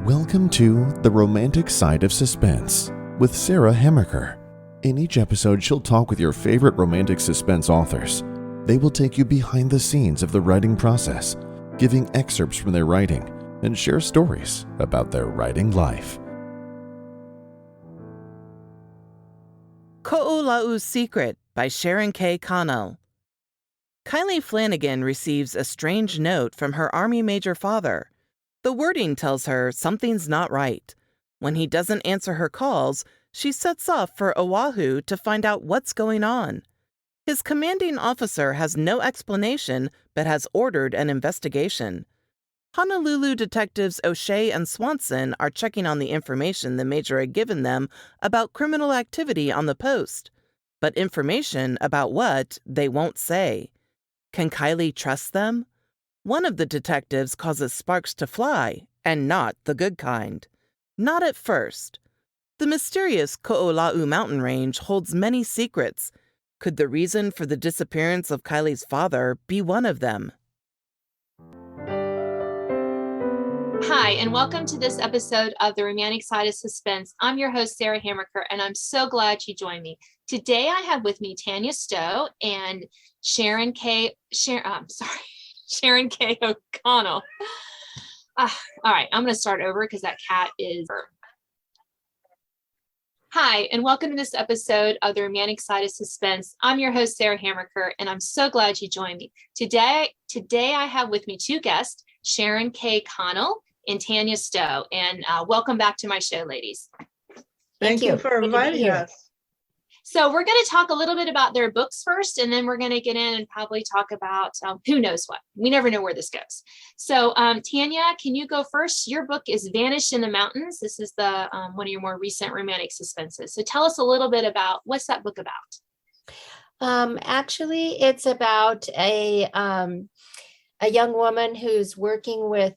Welcome to The Romantic Side of Suspense with Sarah Hemmerker. In each episode, she'll talk with your favorite romantic suspense authors. They will take you behind the scenes of the writing process, giving excerpts from their writing, and share stories about their writing life. Ko'olau's Secret by Sharon K. Connell. Kylie Flanagan receives a strange note from her Army Major father. The wording tells her something's not right. When he doesn't answer her calls, she sets off for Oahu to find out what's going on. His commanding officer has no explanation but has ordered an investigation. Honolulu detectives O'Shea and Swanson are checking on the information the major had given them about criminal activity on the post. But information about what they won't say. Can Kylie trust them? One of the detectives causes sparks to fly, and not the good kind. Not at first. The mysterious Ko'olau mountain range holds many secrets. Could the reason for the disappearance of Kylie's father be one of them? Hi, and welcome to this episode of The Romantic Side of Suspense. I'm your host, Sarah Hemmerker, and I'm so glad you joined me. Today, I have with me Tanyas Stowe and Sharon K. Sharon K. O'Connell. All right, I'm going to start over because that cat is... Hi, and welcome to this episode of The Romantic Side of Suspense. I'm your host, Sarah Hemmerker, and I'm so glad you joined me. Today I have with me two guests, Sharon K. Connell and Tanyas Stowe, and welcome back to my show, ladies. Thank you for inviting us. So we're going to talk a little bit about their books first, and then we're going to get in and probably talk about who knows what. We never know where this goes. So Tanya, can you go first? Your book is Vanished in the Mountains. This is the one of your more recent romantic suspenses. So tell us a little bit about what's that book about? Actually, it's about a young woman who's working with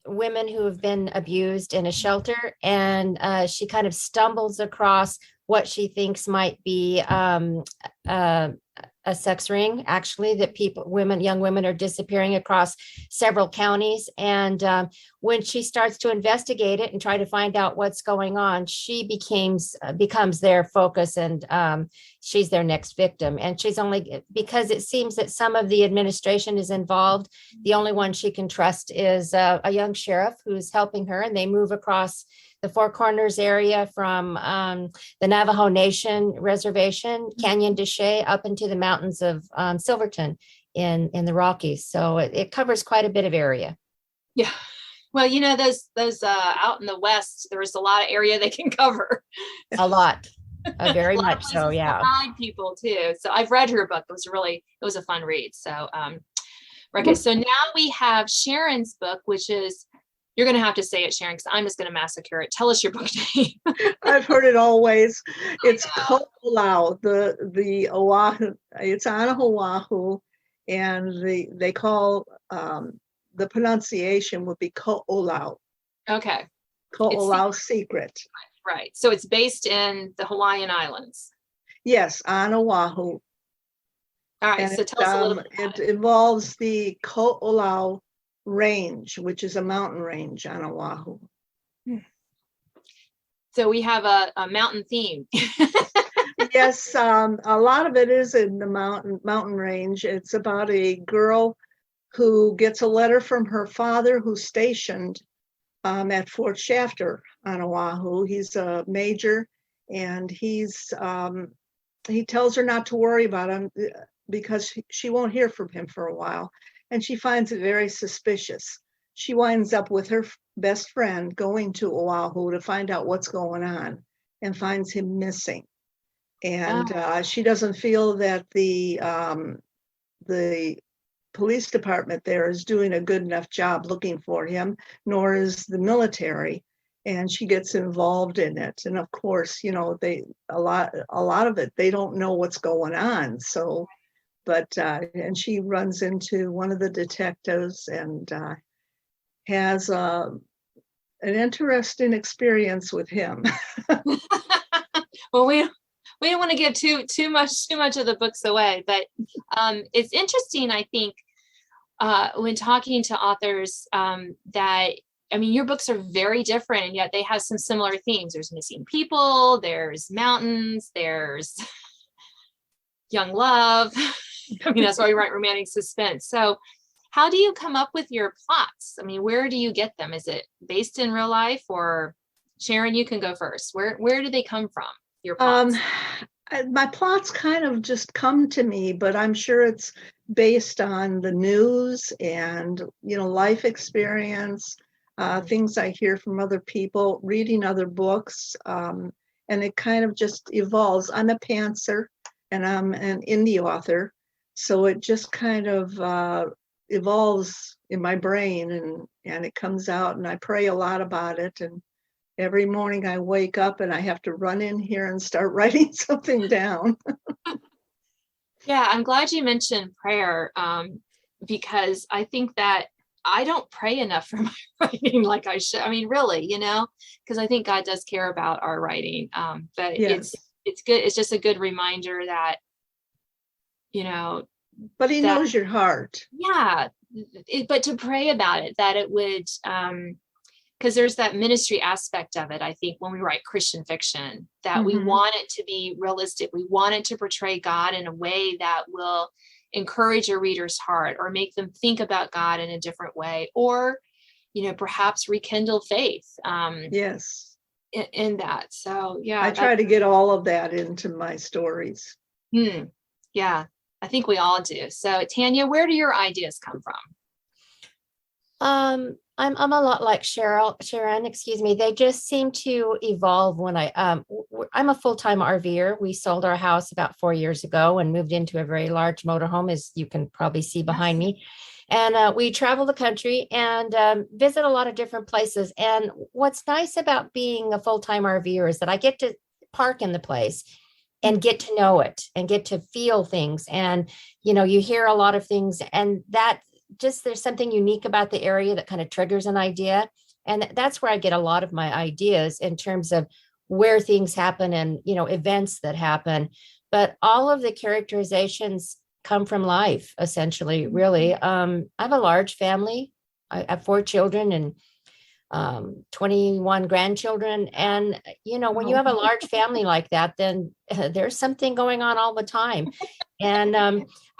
women who have been abused in a shelter, and she kind of stumbles across what she thinks might be a sex ring, actually, that young women are disappearing across several counties. And when she starts to investigate it and try to find out what's going on, she becomes their focus, and she's their next victim. And she's only, because it seems that some of the administration is involved, the only one she can trust is a young sheriff who's helping her, and they move across the Four Corners area from the Navajo Nation reservation, Canyon de Chelly, up into the mountains of Silverton in the Rockies. So it covers quite a bit of area. Yeah. Well, you know, those out in the West, there's a lot of area they can cover. A lot. Very much so, yeah. Find people too. So I've read her book. It was a fun read. So, okay. So now we have Sharon's book, which is, you're going to have to say it, Sharon, because I'm just going to massacre it. Tell us your book name. I've heard it always. It's Ko'olau, the Oahu. It's on Oahu, and they call the pronunciation would be Ko'olau. Okay. Ko'olau Secret. Right. So it's based in the Hawaiian Islands. Yes, on Oahu. All right. And so tell us a little bit about it involves the Ko'olau range, which is a mountain range on Oahu. So we have a mountain theme. Yes, a lot of it is in the mountain range. It's about a girl who gets a letter from her father, who's stationed at Fort Shafter on Oahu. He's a major, and he tells her not to worry about him because she won't hear from him for a while. And she finds it very suspicious. She winds up with her best friend going to Oahu to find out what's going on, and finds him missing. And she doesn't feel that the police department there is doing a good enough job looking for him, nor is the military. And she gets involved in it. And of course, you know, a lot of it, they don't know what's going on. So. But and she runs into one of the detectives and has an interesting experience with him. Well, we don't want to give too much of the books away, but it's interesting, I think, when talking to authors that I mean, your books are very different, and yet they have some similar themes. There's missing people, there's mountains, there's young love. I mean, that's why we write romantic suspense. So how do you come up with your plots? I mean, where do you get them? Is it based in real life? Or Sharon, you can go first. Where do they come from, your plots? My plots kind of just come to me, but I'm sure it's based on the news and, life experience, things I hear from other people, reading other books, and it kind of just evolves. I'm a pantser and I'm an indie author, so it just kind of evolves in my brain, and it comes out, and I pray a lot about it. And every morning I wake up and I have to run in here and start writing something down. Yeah, I'm glad you mentioned prayer, because I think that I don't pray enough for my writing like I should. I mean, really, because I think God does care about our writing. But Yes. it's good. It's just a good reminder that, But he knows your heart. Yeah. But to pray about it, that it would, because there's that ministry aspect of it, I think, when we write Christian fiction, that we want it to be realistic. We want it to portray God in a way that will encourage a reader's heart or make them think about God in a different way, or, perhaps rekindle faith. Yes. In that. So, yeah. I try to get all of that into my stories. Yeah, I think we all do. So, Tanya, where do your ideas come from? I'm a lot like Sharon, excuse me. They just seem to evolve when I'm a full-time RVer. We sold our house about 4 years ago and moved into a very large motorhome, as you can probably see behind me. And we travel the country and visit a lot of different places. And what's nice about being a full-time RVer is that I get to park in the place and get to know it and get to feel things. And, you hear a lot of things, and that just, there's something unique about the area that kind of triggers an idea. And that's where I get a lot of my ideas in terms of where things happen and, events that happen. But all of the characterizations come from life, essentially, really. I have a large family. I have 4 children and 21 grandchildren. And, when you have a large family like that, then there's something going on all the time. And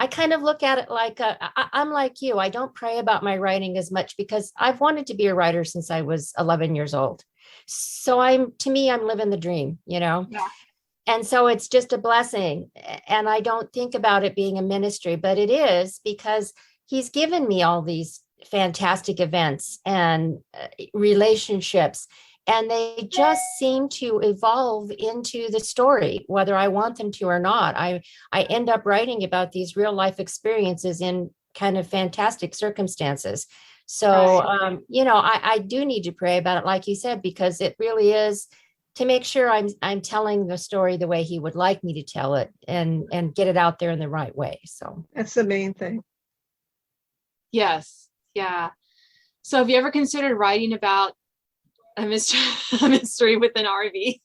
I kind of look at it like, I'm like you. I don't pray about my writing as much because I've wanted to be a writer since I was 11 years old. So I'm living the dream, Yeah. And so it's just a blessing. And I don't think about it being a ministry, but it is, because he's given me all these fantastic events and relationships, and they just seem to evolve into the story, whether I want them to or not. I end up writing about these real life experiences in kind of fantastic circumstances. So, I do need to pray about it, like you said, because it really is to make sure I'm telling the story the way he would like me to tell it, and get it out there in the right way. So that's the main thing. Yes. Yeah. So have you ever considered writing about a mystery with an RV?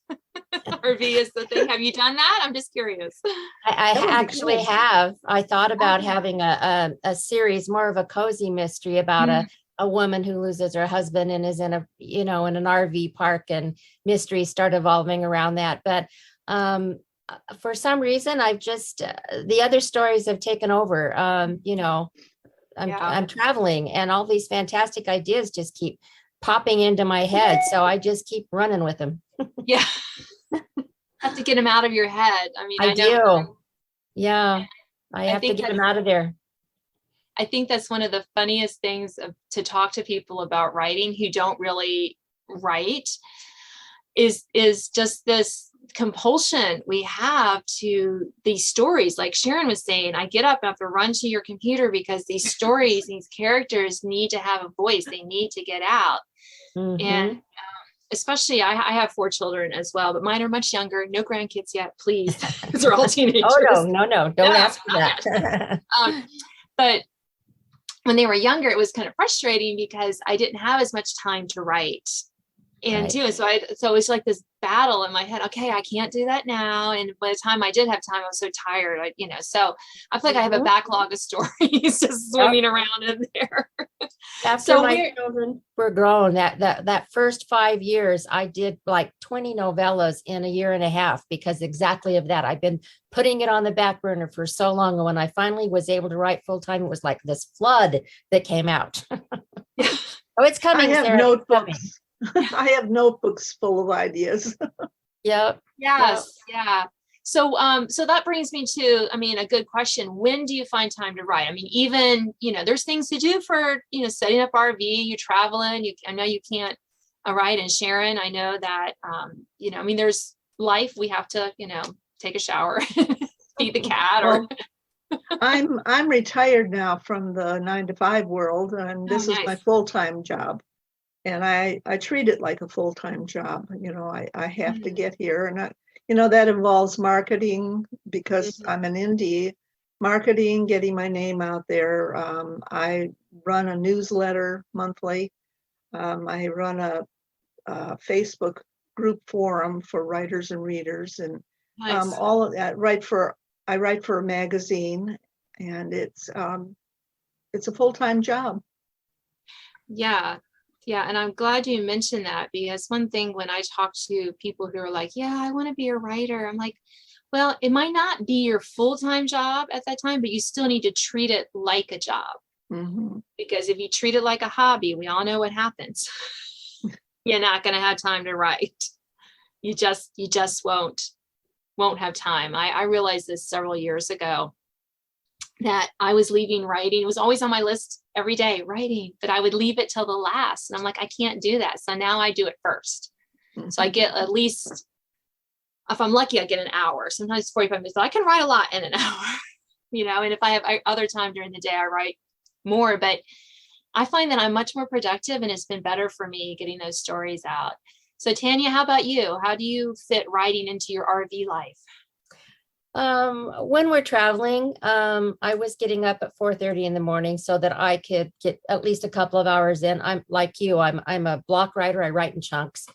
RV is the thing. Have you done that? I'm just curious. I actually have. I thought about having a series, more of a cozy mystery about a woman who loses her husband and is in in an RV park, and mysteries start evolving around that. But for some reason, I've just the other stories have taken over. I'm traveling, and all these fantastic ideas just keep popping into my head. So I just keep running with them. Yeah. Have to get them out of your head. I mean, I do. Yeah. I have to get them out of there. I think that's one of the funniest things to talk to people about writing who don't really write is just this compulsion we have to these stories. Like Sharon was saying, I get up and have to run to your computer because these stories, these characters need to have a voice. They need to get out. And especially I have 4 children as well, but mine are much younger. No grandkids yet, please. They're all teenagers. Oh, no. Don't ask for that. But when they were younger, it was kind of frustrating because I didn't have as much time to write. And too, and so it was like this battle in my head. Okay, I can't do that now. And by the time I did have time, I was so tired. So I feel like I have a backlog of stories just swimming around in there. After my children were grown, that first 5 years, I did like 20 novellas in a year and a half because exactly of that. I've been putting it on the back burner for so long. And when I finally was able to write full time, it was like this flood that came out. Oh, it's coming, I have Sarah. notebooks. I have notebooks full of ideas. Yep. Yes. Yep. Yeah. So, so that brings me to, a good question. When do you find time to write? Even, there's things to do for, setting up RV, you traveling, I know you can't write. And Sharon, I know that, there's life. We have to, take a shower, feed the cat or. I'm retired now from the 9-to-5 world, and this is my full-time job. And I treat it like a full-time job. I have to get here, and that involves marketing because I'm an indie, marketing, getting my name out there. I run a newsletter monthly. I run a Facebook group forum for writers and readers, and all of that. I write for a magazine, and it's a full-time job. Yeah. Yeah. And I'm glad you mentioned that, because one thing when I talk to people who are like, yeah, I want to be a writer, I'm like, well, it might not be your full-time job at that time, but you still need to treat it like a job. Mm-hmm. Because if you treat it like a hobby, we all know what happens. You're not going to have time to write. You just won't have time. I realized this several years ago that I was leaving writing. It was always on my list every day, writing, but I would leave it till the last. And I'm like, I can't do that. So now I do it first. Mm-hmm. So I get at least, if I'm lucky, I get an hour, sometimes 45 minutes. So I can write a lot in an hour, and if I have other time during the day, I write more, but I find that I'm much more productive, and it's been better for me getting those stories out. So Tanya, how about you? How do you fit writing into your RV life? When we're traveling, I was getting up at 4:30 in the morning so that I could get at least a couple of hours in. I'm like you, I'm a block writer. I write in chunks.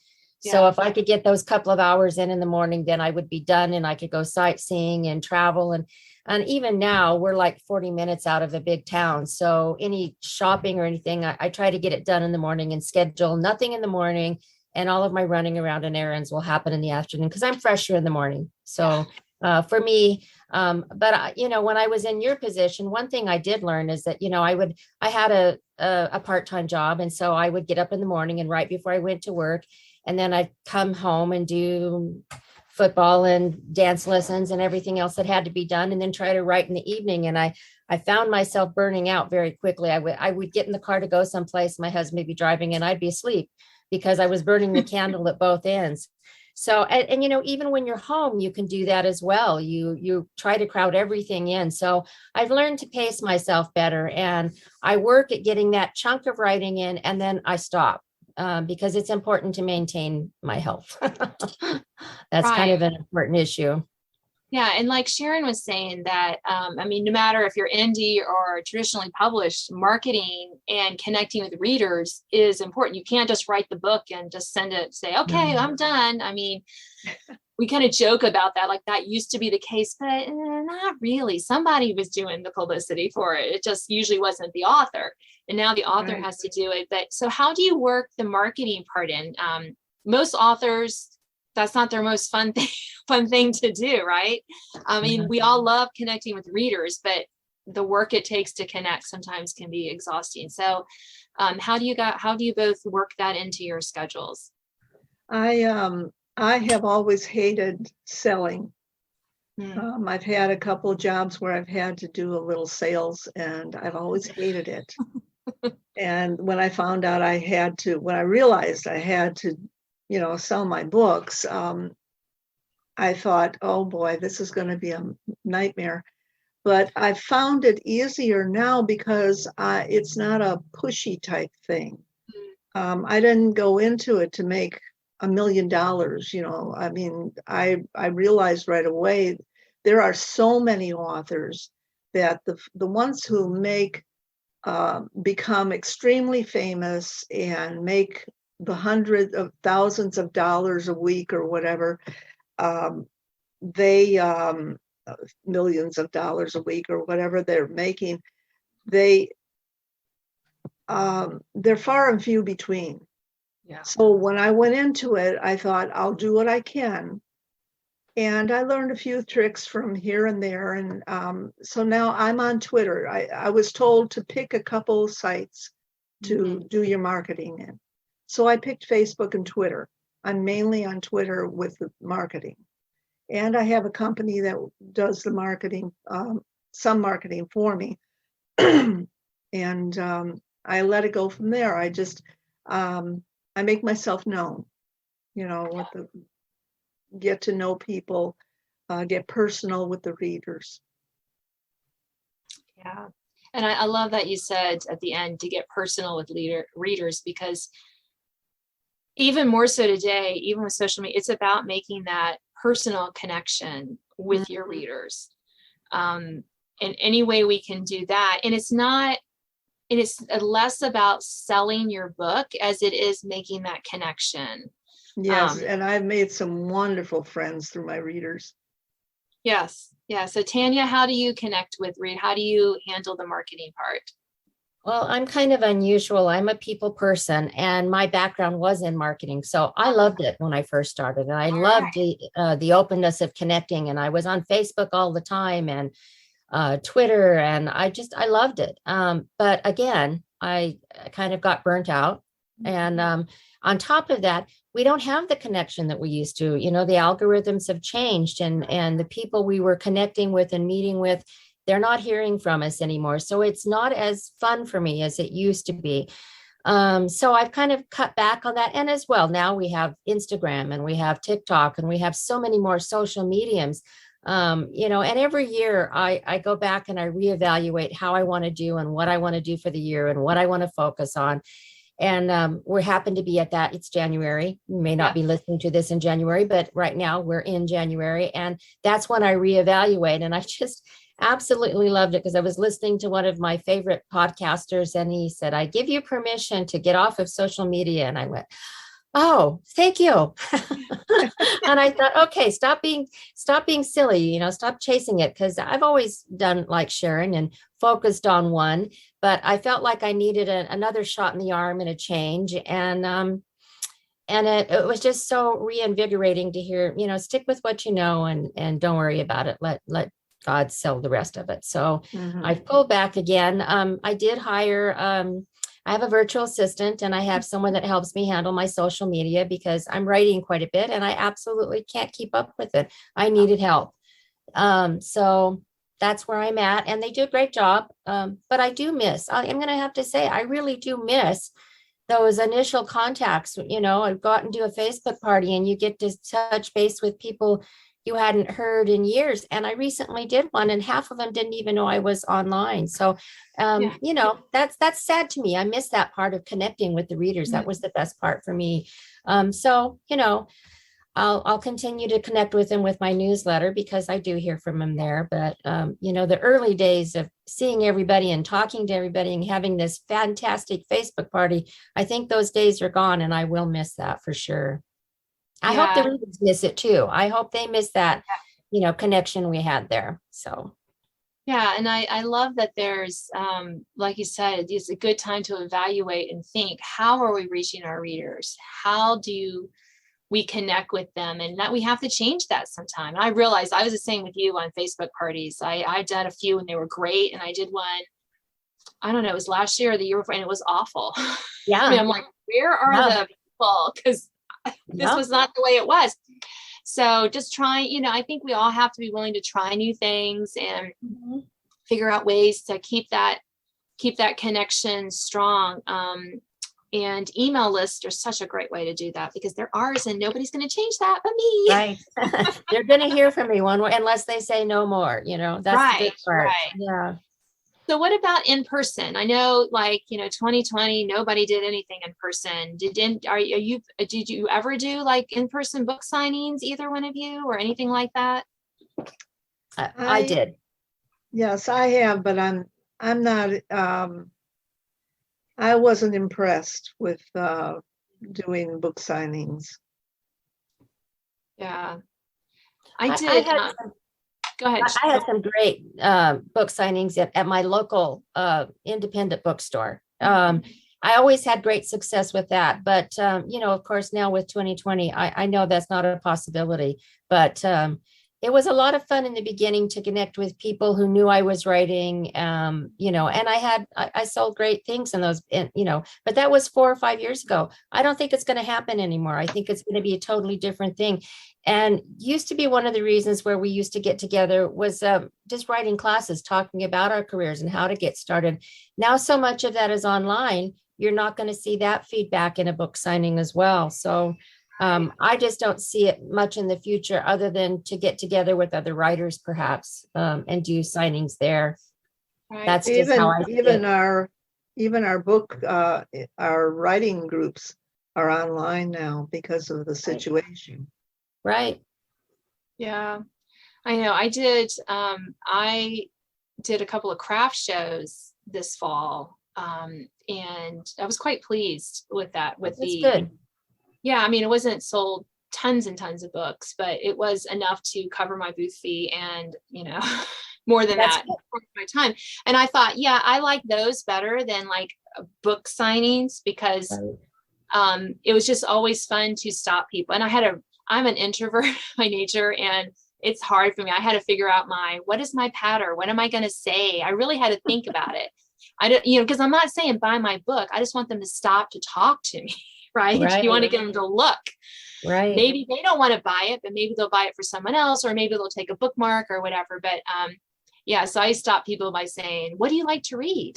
Yeah. So if I could get those couple of hours in the morning, then I would be done, and I could go sightseeing and travel. And even now we're like 40 minutes out of a big town. So any shopping or anything, I try to get it done in the morning and schedule nothing in the morning. And all of my running around and errands will happen in the afternoon because I'm fresher in the morning. So for me, but when I was in your position, one thing I did learn is that, I had a part-time job. And so I would get up in the morning and right before I went to work, and then I'd come home and do football and dance lessons and everything else that had to be done, and then try to write in the evening. And I found myself burning out very quickly. I would get in the car to go someplace. My husband would be driving and I'd be asleep because I was burning the candle at both ends. So, and even when you're home, you can do that as well. You try to crowd everything in. So I've learned to pace myself better, and I work at getting that chunk of writing in, and then I stop because it's important to maintain my health. That's kind of an important issue. Yeah. And like Sharon was saying that, no matter if you're indie or traditionally published, marketing and connecting with readers is important. You can't just write the book and just send it, say, okay, I'm done. We kind of joke about that. Like that used to be the case, but not really. Somebody was doing the publicity for it. It just usually wasn't the author. And now the author has to do it. But so how do you work the marketing part in? Most authors, that's not their most fun thing to do, right? We all love connecting with readers, but the work it takes to connect sometimes can be exhausting. So how do you both work that into your schedules? I have always hated selling. I've had a couple of jobs where I've had to do a little sales, and I've always hated it. And when I found out when I realized I had to sell my books, I thought, oh boy, this is going to be a nightmare. But I found it easier now because it's not a pushy type thing. I didn't go into it to make $1 million. I realized right away there are so many authors that the ones who become extremely famous and make the hundreds of thousands of dollars a week or whatever, they millions of dollars a week or whatever they're making, they're far and few between. Yeah. So when I went into it, I thought I'll do what I can. And I learned a few tricks from here and there. And so now I'm on Twitter. I was told to pick a couple sites to do your marketing in. So I picked Facebook and Twitter. I'm mainly on Twitter with the marketing. And I have a company that does the marketing, some marketing for me. And I let it go from there. I just, I make myself known, get to know people, get personal with the readers. Yeah. And I love that you said at the end to get personal with readers, because even more so today, even with social media, it's about making that personal connection with your readers. In any way we can do that. And it's less about selling your book as it is making that connection. Yes, and I've made some wonderful friends through my readers. Yes. Yeah. So Tanya, how do you connect with read? How do you handle the marketing part? Well, I'm kind of unusual. I'm a people person, and my background was in marketing. So I loved it when I first started, and I loved the openness of connecting. And I was on Facebook all the time, and Twitter, and I loved it. But again, I kind of got burnt out. And on top of that, we don't have the connection that we used to. The algorithms have changed, and the people we were connecting with and meeting with, they're not hearing from us anymore. So it's not as fun for me as it used to be. So I've kind of cut back on that. And as well, now we have Instagram and we have TikTok and we have so many more social mediums. And every year I go back and I reevaluate how I want to do and what I want to do for the year and what I want to focus on. And we happen to be at that. It's January. You may not be listening to this in January, but right now we're in January. And that's when I reevaluate. And I just absolutely loved it, because I was listening to one of my favorite podcasters, and he said, I give you permission to get off of social media. And I went, oh, thank you. And I thought, okay, stop being silly, stop chasing it. Because I've always done like Sharon and focused on one, but I felt like I needed another shot in the arm and a change. And it was just so reinvigorating to hear, stick with what you know, and don't worry about it. Let God sell the rest of it. So I pulled back again. I did hire, I have a virtual assistant, and I have someone that helps me handle my social media, because I'm writing quite a bit and I absolutely can't keep up with it. I needed help. So that's where I'm at, and they do a great job. But I do miss, I'm going to have to say, I really do miss those initial contacts. I'd go out and do a Facebook party and you get to touch base with people you hadn't heard in years. And I recently did one, and half of them didn't even know I was online. So, that's sad to me. I miss that part of connecting with the readers. That was the best part for me. So, I'll continue to connect with them with my newsletter, because I do hear from them there. But, the early days of seeing everybody and talking to everybody and having this fantastic Facebook party, I think those days are gone, and I will miss that for sure. I hope the readers miss it too. I hope they miss that, connection we had there. So. Yeah. And I love that there's, like you said, it's a good time to evaluate and think, how are we reaching our readers? How do we connect with them? And that we have to change that sometime. And I realized I was the same with you on Facebook parties. I did a few and they were great. And I did one, I don't know, it was last year or the year before, and it was awful. Yeah. I mean, I'm like, where are the people? Because this was not the way it was. So just trying, I think we all have to be willing to try new things and figure out ways to keep that connection strong. And email lists are such a great way to do that, because they're ours and nobody's going to change that but me. Right. They're going to hear from me one way, unless they say no more, that's the good part. Right. Yeah. So what about in person? I know, 2020, nobody did anything in person. Did you ever do like in-person book signings, either one of you, or anything like that? I did. Yes, I have, but I'm not, I wasn't impressed with doing book signings. Yeah. I I did. had Go ahead. I had some great book signings at my local independent bookstore. I always had great success with that. But, of course, now with 2020, I know that's not a possibility. But it was a lot of fun in the beginning to connect with people who knew I was writing, and I sold great things in those, but that was 4 or 5 years ago. I don't think it's going to happen anymore. I think it's going to be a totally different thing. And used to be one of the reasons where we used to get together was just writing classes, talking about our careers and how to get started. Now, so much of that is online. You're not going to see that feedback in a book signing as well. So I just don't see it much in the future other than to get together with other writers, perhaps, and do signings there. Right. That's just how I see it. Our book, our writing groups are online now because of the situation. Right. Yeah, I know. I did a couple of craft shows this fall. And I was quite pleased with that. That's good. Yeah, I mean, it wasn't sold tons and tons of books, but it was enough to cover my booth fee and, more than that for my time. And I thought, yeah, I like those better than like book signings because it was just always fun to stop people. And I'm an introvert by nature, and it's hard for me. I had to figure out what is my pattern? What am I going to say? I really had to think about it. I don't, because I'm not saying buy my book. I just want them to stop to talk to me. Right? You want to get them to look. Right. Maybe they don't want to buy it, but maybe they'll buy it for someone else, or maybe they'll take a bookmark or whatever. But so I stop people by saying, what do you like to read?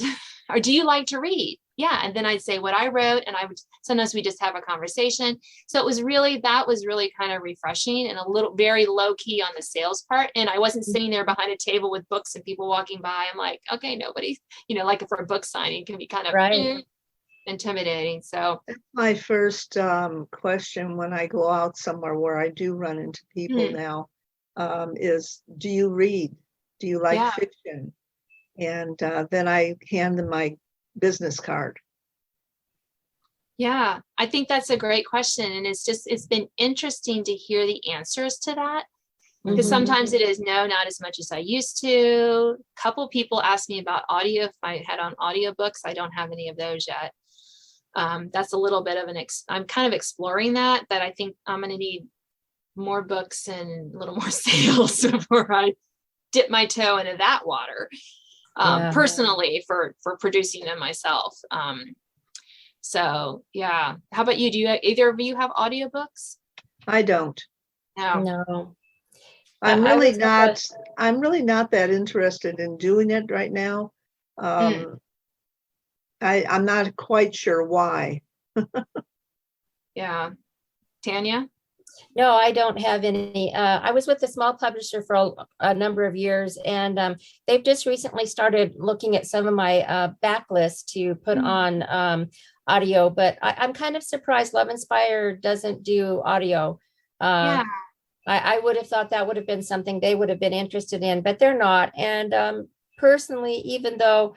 Or do you like to read? Yeah. And then I'd say what I wrote, and sometimes we just have a conversation. So that was really kind of refreshing and a little very low key on the sales part. And I wasn't sitting there behind a table with books and people walking by. I'm like, okay, nobody, like for a book signing can be kind of intimidating. So that's my first question when I go out somewhere where I do run into people now, is, do you read? Do you like fiction? And then I hand them my business card. Yeah, I think that's a great question. And it's been interesting to hear the answers to that. Because sometimes it is no, not as much as I used to. A couple people asked me about audio, if I had on audiobooks. I don't have any of those yet. That's a little bit of I'm kind of exploring that I think I'm going to need more books and a little more sales before I dip my toe into that water, personally for producing them myself. So yeah. How about you? Do either of you have audiobooks? I don't. No. I'm really not that interested in doing it right now. I'm not quite sure why. Yeah. Tanya? No, I don't have any. I was with a small publisher for a number of years, and they've just recently started looking at some of my backlist to put on audio, but I'm kind of surprised Love Inspire doesn't do audio. I would have thought that would have been something they would have been interested in, but they're not. And personally, even though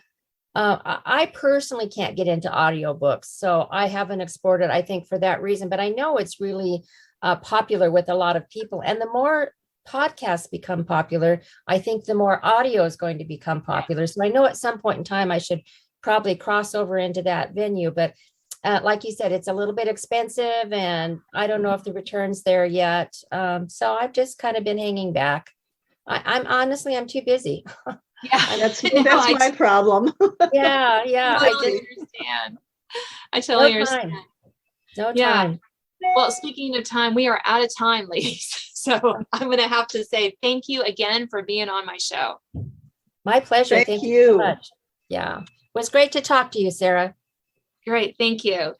I personally can't get into audiobooks, so I haven't explored it, I think, for that reason. But I know it's really popular with a lot of people. And the more podcasts become popular, I think the more audio is going to become popular. So I know at some point in time, I should probably cross over into that venue. But like you said, it's a little bit expensive, and I don't know if the return's there yet. So I've just kind of been hanging back. I'm too busy. Yeah, that's my problem. Yeah. I understand. I totally understand. No time. Well, speaking of time, we are out of time, ladies. So I'm going to have to say thank you again for being on my show. My pleasure. Thank you so much. Yeah. It was great to talk to you, Sarah. Great. Thank you.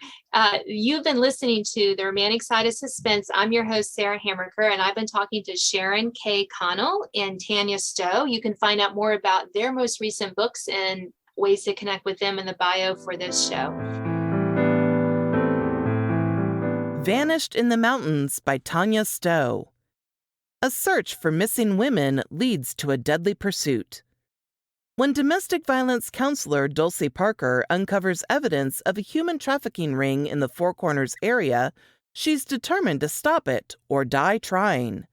You've been listening to The Romantic Side of Suspense. I'm your host, Sarah Hammerker, and I've been talking to Sharon K. Connell and Tanya Stowe. You can find out more about their most recent books and ways to connect with them in the bio for this show. Vanished in the Mountains by Tanya Stowe. A search for missing women leads to a deadly pursuit. When domestic violence counselor Dulcie Parker uncovers evidence of a human trafficking ring in the Four Corners area, she's determined to stop it or die trying.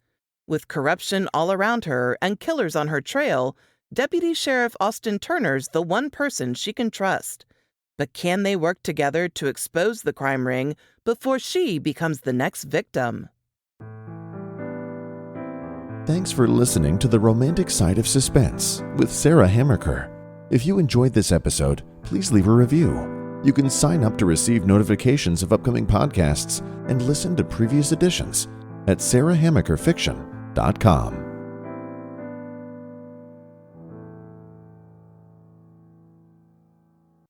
With corruption all around her and killers on her trail, Deputy Sheriff Austin Turner's the one person she can trust. But can they work together to expose the crime ring before she becomes the next victim? Thanks for listening to The Romantic Side of Suspense with Sarah Hammaker. If you enjoyed this episode, please leave a review. You can sign up to receive notifications of upcoming podcasts and listen to previous editions at sarahhammakerfiction.com.